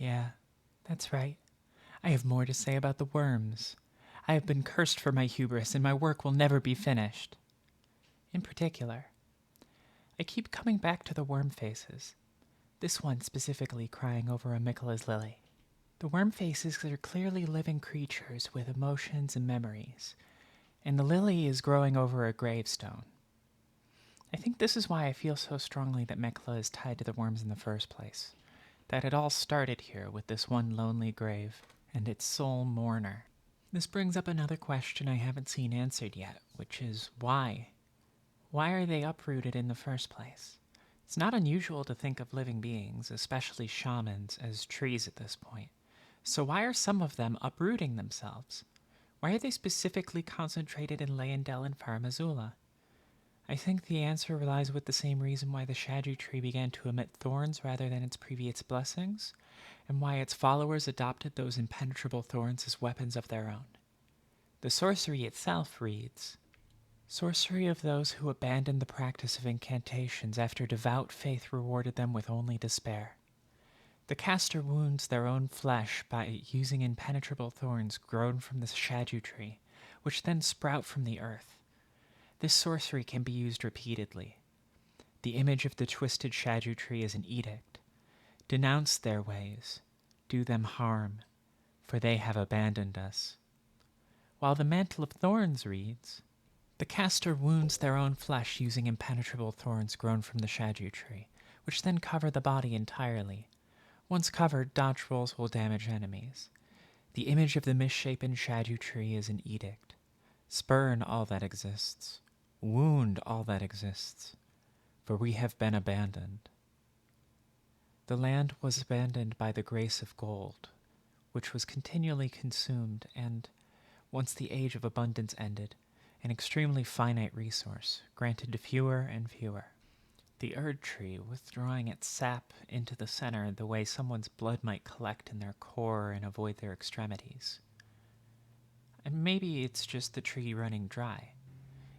Yeah, that's right. I have more to say about the worms. I have been cursed for my hubris, and my work will never be finished. In particular, I keep coming back to the Wormfaces. This one specifically crying over a Miquella's lily. The Wormfaces are clearly living creatures with emotions and memories, and the lily is growing over a gravestone. I think this is why I feel so strongly that Miquella is tied to the worms in the first place. That it all started here with this one lonely grave and its sole mourner. This brings up another question I haven't seen answered yet, which is why? Why are they uprooted in the first place? It's not unusual to think of living beings, especially shamans, as trees at this point. So why are some of them uprooting themselves? Why are they specifically concentrated in Leyendell and Faramazula? I think the answer relies with the same reason why the Shadu tree began to emit thorns rather than its previous blessings, and why its followers adopted those impenetrable thorns as weapons of their own. The sorcery itself reads, "Sorcery of those who abandoned the practice of incantations after devout faith rewarded them with only despair. The caster wounds their own flesh by using impenetrable thorns grown from the Shadu tree, which then sprout from the earth. This sorcery can be used repeatedly. The image of the twisted Shadu tree is an edict. Denounce their ways. Do them harm, for they have abandoned us." While the Mantle of Thorns reads, "The caster wounds their own flesh using impenetrable thorns grown from the Shadu tree, which then cover the body entirely. Once covered, dodge rolls will damage enemies. The image of the misshapen Shadu tree is an edict. Spurn all that exists. Wound all that exists. For we have been abandoned." The land was abandoned by the grace of gold, which was continually consumed and, once the age of abundance ended, an extremely finite resource, granted to fewer and fewer. The Erd tree withdrawing its sap into the center the way someone's blood might collect in their core and avoid their extremities. And maybe it's just the tree running dry.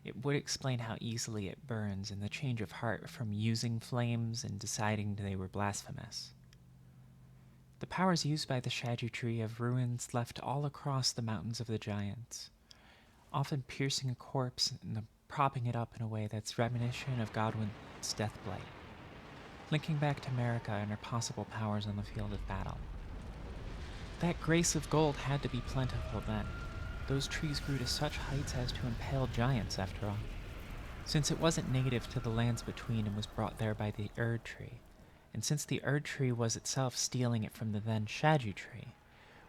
It would explain how easily it burns and the change of heart from using flames and deciding they were blasphemous. The powers used by the Shadu tree have ruins left all across the mountains of the giants, often piercing a corpse and propping it up in a way that's reminiscent of Godwin's Deathblight, linking back to Marika and her possible powers on the field of battle. That grace of gold had to be plentiful then. Those trees grew to such heights as to impale giants, after all. Since it wasn't native to the lands between and was brought there by the Erd tree, and since the Erd tree was itself stealing it from the then Shadu tree,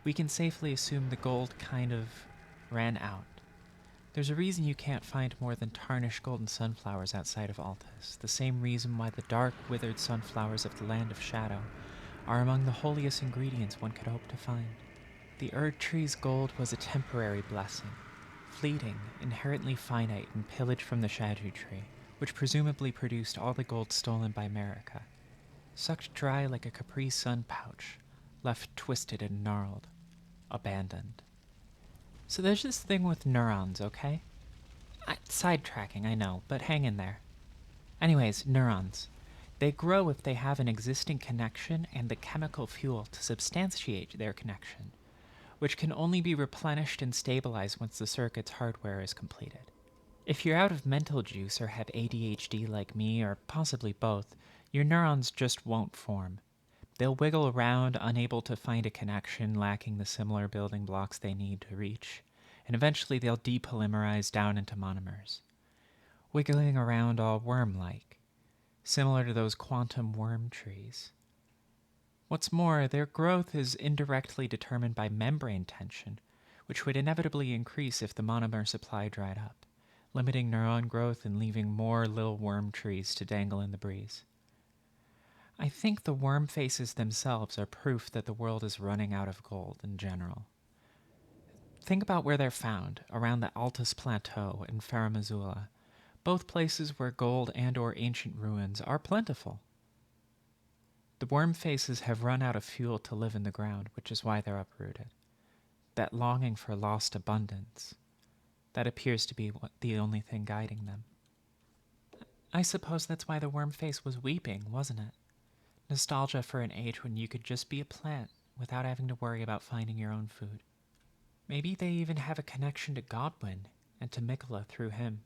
we can safely assume the gold kind of ran out. There's a reason you can't find more than tarnished golden sunflowers outside of Altus, the same reason why the dark, withered sunflowers of the Land of Shadow are among the holiest ingredients one could hope to find. The Erd tree's gold was a temporary blessing, fleeting, inherently finite, and pillaged from the Shadu tree, which presumably produced all the gold stolen by Marika, sucked dry like a Capri Sun pouch, left twisted and gnarled, abandoned. So there's this thing with neurons, okay? Sidetracking, I know, but hang in there. Anyways, neurons. They grow if they have an existing connection and the chemical fuel to substantiate their connection, which can only be replenished and stabilized once the circuit's hardware is completed. If you're out of mental juice or have ADHD like me, or possibly both, your neurons just won't form. They'll wiggle around, unable to find a connection, lacking the similar building blocks they need to reach, and eventually they'll depolymerize down into monomers, wiggling around all worm-like, similar to those quantum worm trees. What's more, their growth is indirectly determined by membrane tension, which would inevitably increase if the monomer supply dried up, limiting neuron growth and leaving more little worm trees to dangle in the breeze. I think the Wormfaces themselves are proof that the world is running out of gold in general. Think about where they're found, around the Altus Plateau and Faramazula, both places where gold and or ancient ruins are plentiful. The Wormfaces have run out of fuel to live in the ground, which is why they're uprooted. That longing for lost abundance, that appears to be the only thing guiding them. I suppose that's why the Wormface was weeping, wasn't it? Nostalgia for an age when you could just be a plant, without having to worry about finding your own food. Maybe they even have a connection to Godwin and to Miquella through him.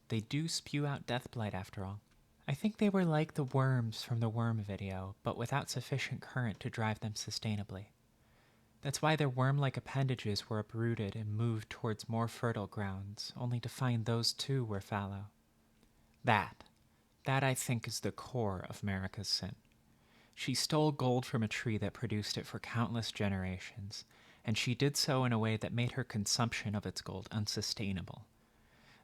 They do spew out deathblight after all. I think they were like the worms from the worm video, but without sufficient current to drive them sustainably. That's why their worm-like appendages were uprooted and moved towards more fertile grounds, only to find those too were fallow. That I think is the core of Marika's sin. She stole gold from a tree that produced it for countless generations, and she did so in a way that made her consumption of its gold unsustainable.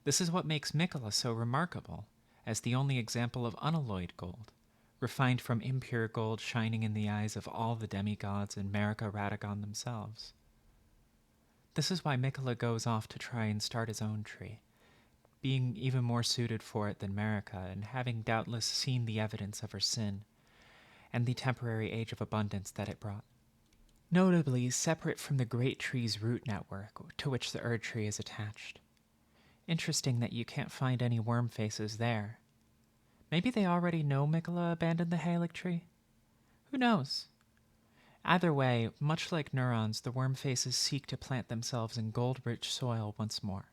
This is what makes Miquella so remarkable, as the only example of unalloyed gold, refined from impure gold shining in the eyes of all the demigods and Marika Radagon themselves. This is why Miquella goes off to try and start his own tree, being even more suited for it than Marika, and having doubtless seen the evidence of her sin, and the temporary age of abundance that it brought. Notably separate from the great tree's root network to which the Erd tree is attached. Interesting that you can't find any Wormfaces there. Maybe they already know Miquella abandoned the Halig tree? Who knows? Either way, much like Neurons, the Wormfaces seek to plant themselves in gold-rich soil once more.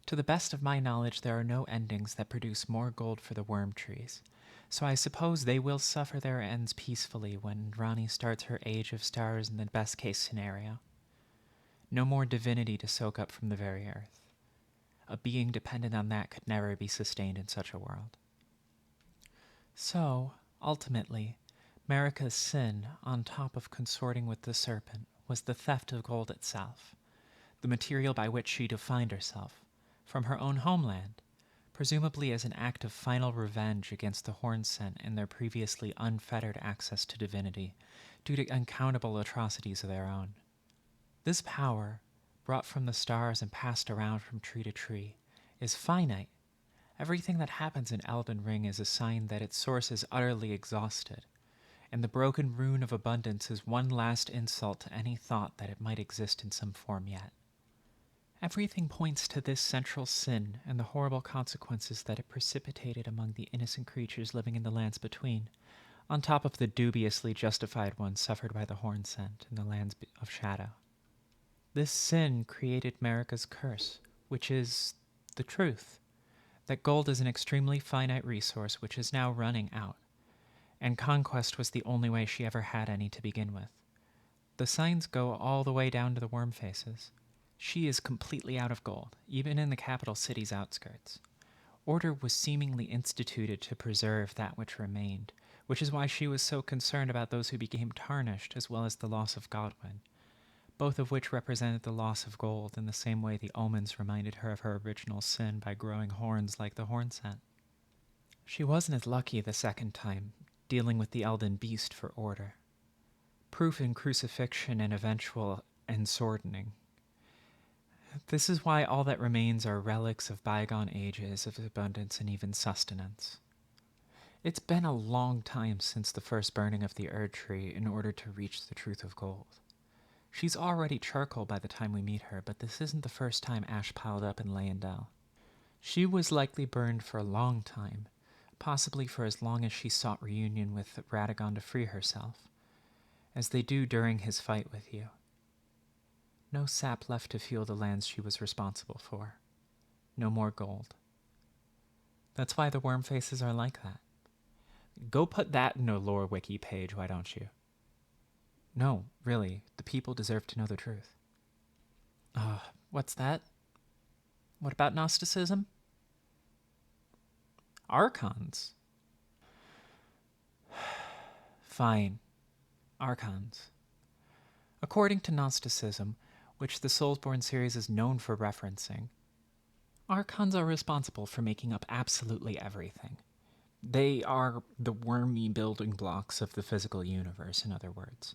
To the best of my knowledge, there are no endings that produce more gold for the worm trees, so I suppose they will suffer their ends peacefully when Rani starts her Age of Stars in the best-case scenario. No more divinity to soak up from the very earth. A being dependent on that could never be sustained in such a world. So, ultimately, Marika's sin, on top of consorting with the Serpent, was the theft of gold itself, the material by which she defined herself, from her own homeland, presumably as an act of final revenge against the Hornsent and their previously unfettered access to divinity due to uncountable atrocities of their own. This power, brought from the stars and passed around from tree to tree, is finite. Everything that happens in Elden Ring is a sign that its source is utterly exhausted, and the broken rune of abundance is one last insult to any thought that it might exist in some form yet. Everything points to this central sin and the horrible consequences that it precipitated among the innocent creatures living in the lands between, on top of the dubiously justified ones suffered by the Hornsent in the lands of shadow. This sin created Marika's curse, which is the truth, that gold is an extremely finite resource which is now running out, and conquest was the only way she ever had any to begin with. The signs go all the way down to the Wormfaces. She is completely out of gold, even in the capital city's outskirts. Order was seemingly instituted to preserve that which remained, which is why she was so concerned about those who became tarnished as well as the loss of Godwin, both of which represented the loss of gold in the same way the omens reminded her of her original sin by growing horns like the Hornsent. She wasn't as lucky the second time, dealing with the Elden beast for order. Proof in crucifixion and eventual enswordening. This is why all that remains are relics of bygone ages of abundance and even sustenance. It's been a long time since the first burning of the Erd tree in order to reach the truth of gold. She's already charcoal by the time we meet her, but this isn't the first time ash piled up in Leyendell. She was likely burned for a long time, possibly for as long as she sought reunion with Radagon to free herself, as they do during his fight with you. No sap left to fuel the lands she was responsible for. No more gold. That's why the Wormfaces are like that. Go put that in a lore wiki page, why don't you? No, really, the people deserve to know the truth. What's that? What about Gnosticism? Archons? Fine. Archons. According to Gnosticism, which the Soulsborne series is known for referencing, Archons are responsible for making up absolutely everything. They are the wormy building blocks of the physical universe, in other words.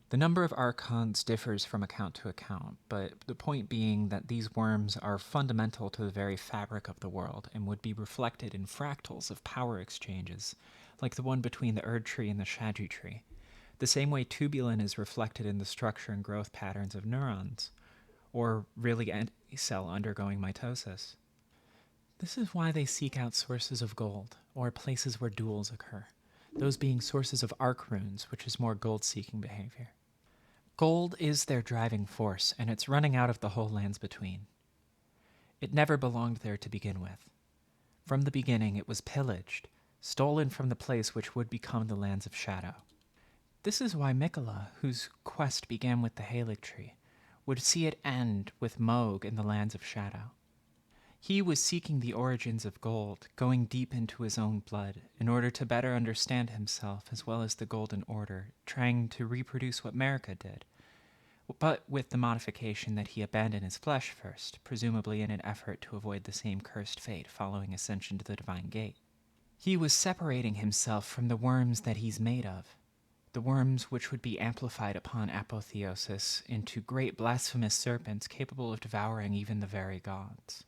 The number of Archons differs from account to account, but the point being that these worms are fundamental to the very fabric of the world and would be reflected in fractals of power exchanges, like the one between the Erd tree and the Shadri tree, the same way tubulin is reflected in the structure and growth patterns of neurons, or really any cell undergoing mitosis. This is why they seek out sources of gold, or places where duels occur, those being sources of arc runes, which is more gold-seeking behavior. Gold is their driving force, and it's running out of the whole lands between. It never belonged there to begin with. From the beginning, it was pillaged, stolen from the place which would become the lands of shadow. This is why Miquella, whose quest began with the Halig tree, would see it end with Moog in the lands of shadow. He was seeking the origins of gold, going deep into his own blood, in order to better understand himself as well as the Golden Order, trying to reproduce what Marika did, but with the modification that he abandoned his flesh first, presumably in an effort to avoid the same cursed fate following ascension to the Divine Gate. He was separating himself from the worms that he's made of, the worms which would be amplified upon apotheosis into great blasphemous serpents capable of devouring even the very gods.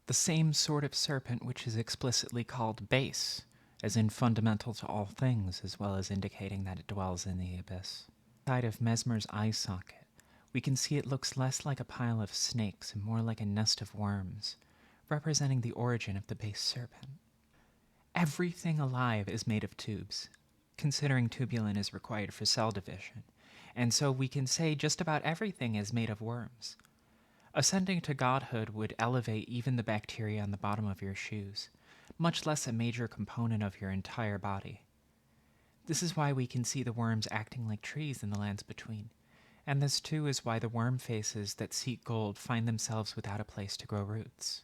The same sort of serpent which is explicitly called base, as in fundamental to all things, as well as indicating that it dwells in the abyss. Inside of Mesmer's eye socket, we can see it looks less like a pile of snakes and more like a nest of worms, representing the origin of the base serpent. Everything alive is made of tubes, considering tubulin is required for cell division, and so we can say just about everything is made of worms. Ascending to godhood would elevate even the bacteria on the bottom of your shoes, much less a major component of your entire body. This is why we can see the worms acting like trees in the lands between, and this too is why the Wormfaces that seek gold find themselves without a place to grow roots.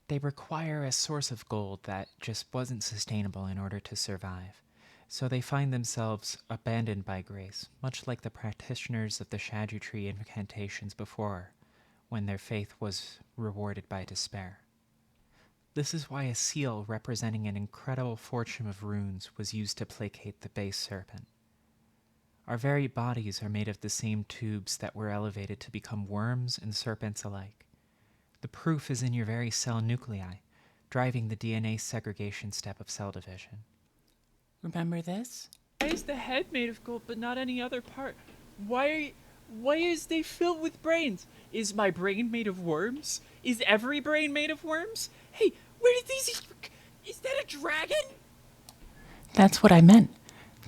They require a source of gold that just wasn't sustainable in order to survive, so they find themselves abandoned by grace, much like the practitioners of the Shadu Tree incantations before, when their faith was rewarded by despair. This is why a seal representing an incredible fortune of runes was used to placate the base serpent. Our very bodies are made of the same tubes that were elevated to become worms and serpents alike. The proof is in your very cell nuclei, driving the DNA segregation step of cell division. Remember this? Why is the head made of gold but not any other part? Why is they filled with brains? Is my brain made of worms? Is every brain made of worms? Hey, where did these... Is that a dragon? That's what I meant.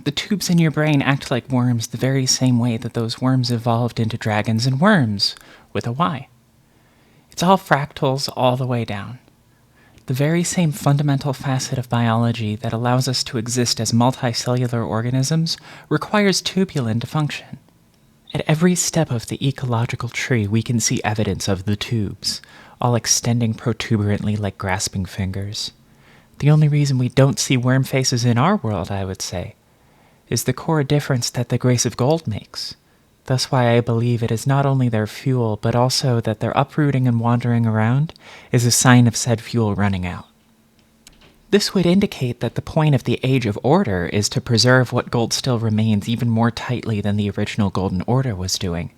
The tubes in your brain act like worms the very same way that those worms evolved into dragons and worms, with a Y. It's all fractals all the way down. The very same fundamental facet of biology that allows us to exist as multicellular organisms requires tubulin to function. At every step of the ecological tree, we can see evidence of the tubes, all extending protuberantly like grasping fingers. The only reason we don't see worm faces in our world, I would say, is the core difference that the grace of gold makes. Thus why I believe it is not only their fuel, but also that their uprooting and wandering around is a sign of said fuel running out. This would indicate that the point of the Age of Order is to preserve what gold still remains even more tightly than the original Golden Order was doing,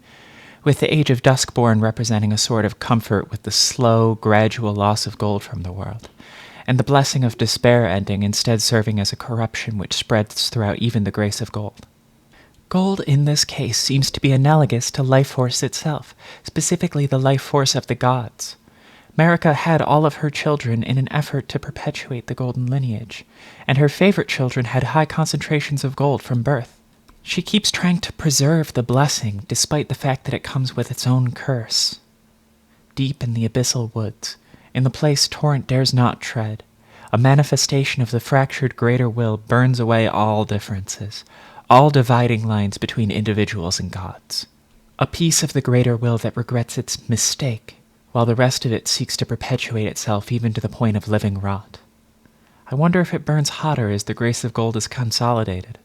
with the Age of Duskborn representing a sort of comfort with the slow, gradual loss of gold from the world, and the blessing of despair ending instead serving as a corruption which spreads throughout even the grace of gold. Gold in this case seems to be analogous to life force itself, specifically the life force of the gods. Marika had all of her children in an effort to perpetuate the golden lineage, and her favorite children had high concentrations of gold from birth. She keeps trying to preserve the blessing despite the fact that it comes with its own curse. Deep in the abyssal woods, in the place torrent dares not tread, a manifestation of the fractured greater will burns away all differences, all dividing lines between individuals and gods. A piece of the greater will that regrets its mistake, while the rest of it seeks to perpetuate itself even to the point of living rot. I wonder if it burns hotter as the grace of gold is consolidated.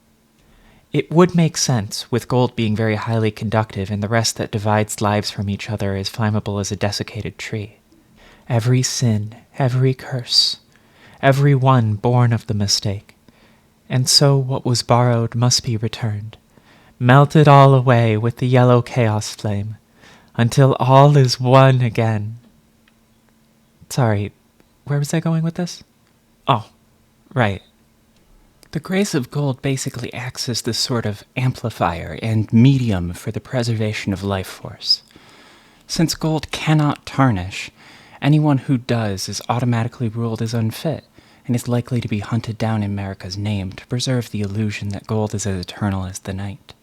It would make sense, with gold being very highly conductive and the rest that divides lives from each other as flammable as a desiccated tree. Every sin, every curse, every one born of the mistake. And so what was borrowed must be returned, melted all away with the yellow chaos flame, until all is one again. Sorry, where was I going with this? Oh, right. The grace of gold basically acts as this sort of amplifier and medium for the preservation of life force. Since gold cannot tarnish, anyone who does is automatically ruled as unfit, and is likely to be hunted down in Marika's name to preserve the illusion that gold is as eternal as the night.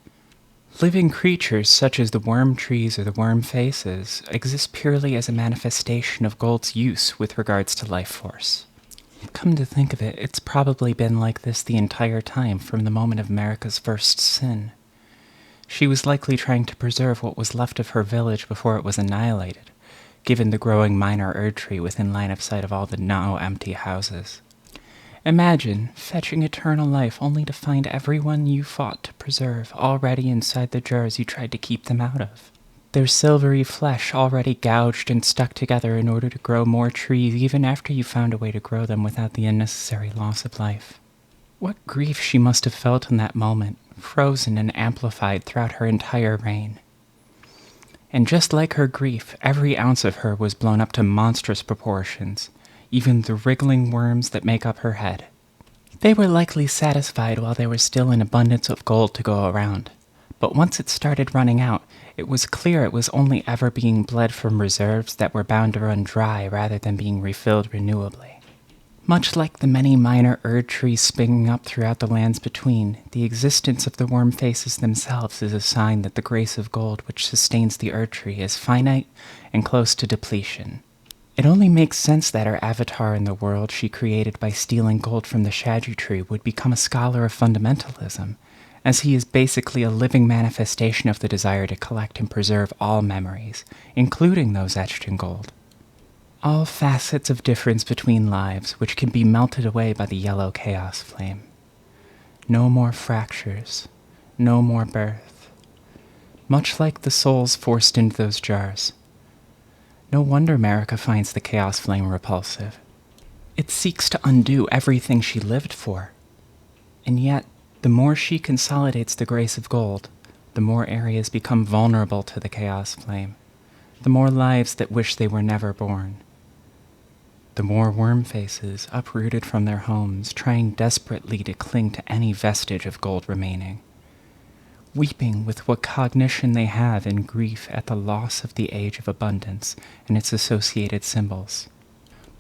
Living creatures such as the worm trees or the Wormfaces exist purely as a manifestation of gold's use with regards to life force. Come to think of it, it's probably been like this the entire time from the moment of Marika's first sin. She was likely trying to preserve what was left of her village before it was annihilated, given the growing minor Erdtree within line of sight of all the now empty houses. Imagine fetching eternal life only to find everyone you fought to preserve already inside the jars you tried to keep them out of. Their silvery flesh already gouged and stuck together in order to grow more trees even after you found a way to grow them without the unnecessary loss of life. What grief she must have felt in that moment, frozen and amplified throughout her entire reign. And just like her grief, every ounce of her was blown up to monstrous proportions, even the wriggling worms that make up her head. They were likely satisfied while there was still an abundance of gold to go around, but once it started running out, it was clear it was only ever being bled from reserves that were bound to run dry rather than being refilled renewably. Much like the many minor Erdtrees springing up throughout the lands between, the existence of the Wormfaces themselves is a sign that the grace of gold which sustains the Erdtree is finite and close to depletion. It only makes sense that her avatar in the world she created by stealing gold from the Shadru tree would become a scholar of fundamentalism, as he is basically a living manifestation of the desire to collect and preserve all memories, including those etched in gold. All facets of difference between lives which can be melted away by the yellow chaos flame. No more fractures, no more birth. Much like the souls forced into those jars. No wonder Marika finds the chaos flame repulsive. It seeks to undo everything she lived for. And yet, the more she consolidates the grace of gold, the more areas become vulnerable to the chaos flame. The more lives that wish they were never born. The more Wormfaces uprooted from their homes, trying desperately to cling to any vestige of gold remaining. Weeping with what cognition they have in grief at the loss of the Age of Abundance and its associated symbols.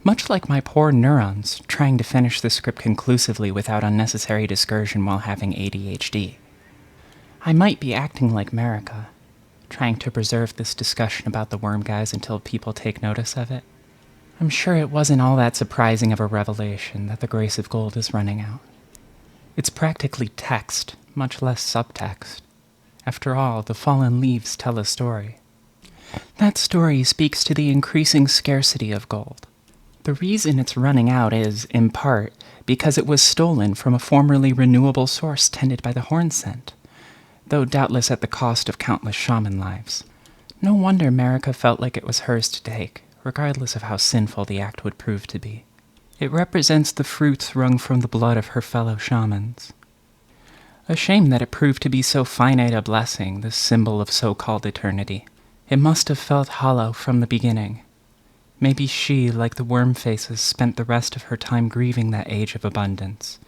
Much like my poor Neurons, trying to finish the script conclusively without unnecessary discursion while having ADHD. I might be acting like Marika, trying to preserve this discussion about the worm guys until people take notice of it. I'm sure it wasn't all that surprising of a revelation that the grace of gold is running out. It's practically text, much less subtext. After all, the fallen leaves tell a story. That story speaks to the increasing scarcity of gold. The reason it's running out is, in part, because it was stolen from a formerly renewable source tended by the Horn Scent, though doubtless at the cost of countless shaman lives. No wonder Marika felt like it was hers to take, regardless of how sinful the act would prove to be. It represents the fruits wrung from the blood of her fellow shamans. A shame that it proved to be so finite a blessing, this symbol of so-called eternity. It must have felt hollow from the beginning. Maybe she, like the Wormfaces, spent the rest of her time grieving that age of abundance.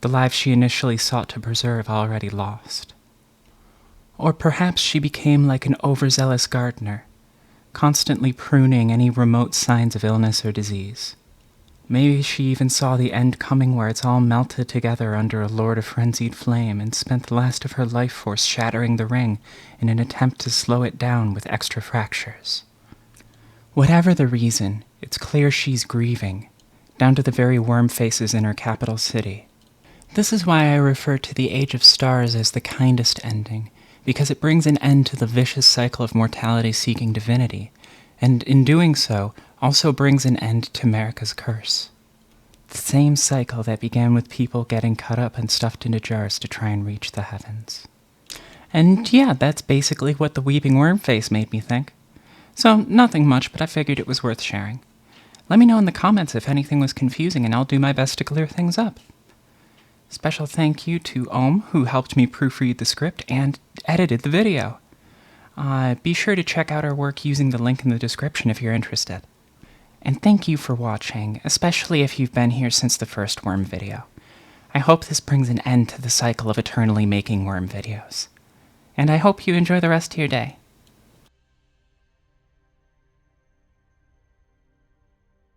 The lives she initially sought to preserve already lost. Or perhaps she became like an overzealous gardener, constantly pruning any remote signs of illness or disease. Maybe she even saw the end coming where it's all melted together under a lord of frenzied flame and spent the last of her life force shattering the ring in an attempt to slow it down with extra fractures. Whatever the reason, it's clear she's grieving, down to the very Wormfaces in her capital city. This is why I refer to the Age of Stars as the kindest ending, because it brings an end to the vicious cycle of mortality seeking divinity, and in doing so, also brings an end to Marika's curse. The same cycle that began with people getting cut up and stuffed into jars to try and reach the heavens. And yeah, that's basically what the Weeping Wormface made me think. So, nothing much, but I figured it was worth sharing. Let me know in the comments if anything was confusing and I'll do my best to clear things up. Special thank you to Ohm, who helped me proofread the script and edited the video. Be sure to check out our work using the link in the description if you're interested. And thank you for watching, especially if you've been here since the first worm video. I hope this brings an end to the cycle of eternally making worm videos. And I hope you enjoy the rest of your day.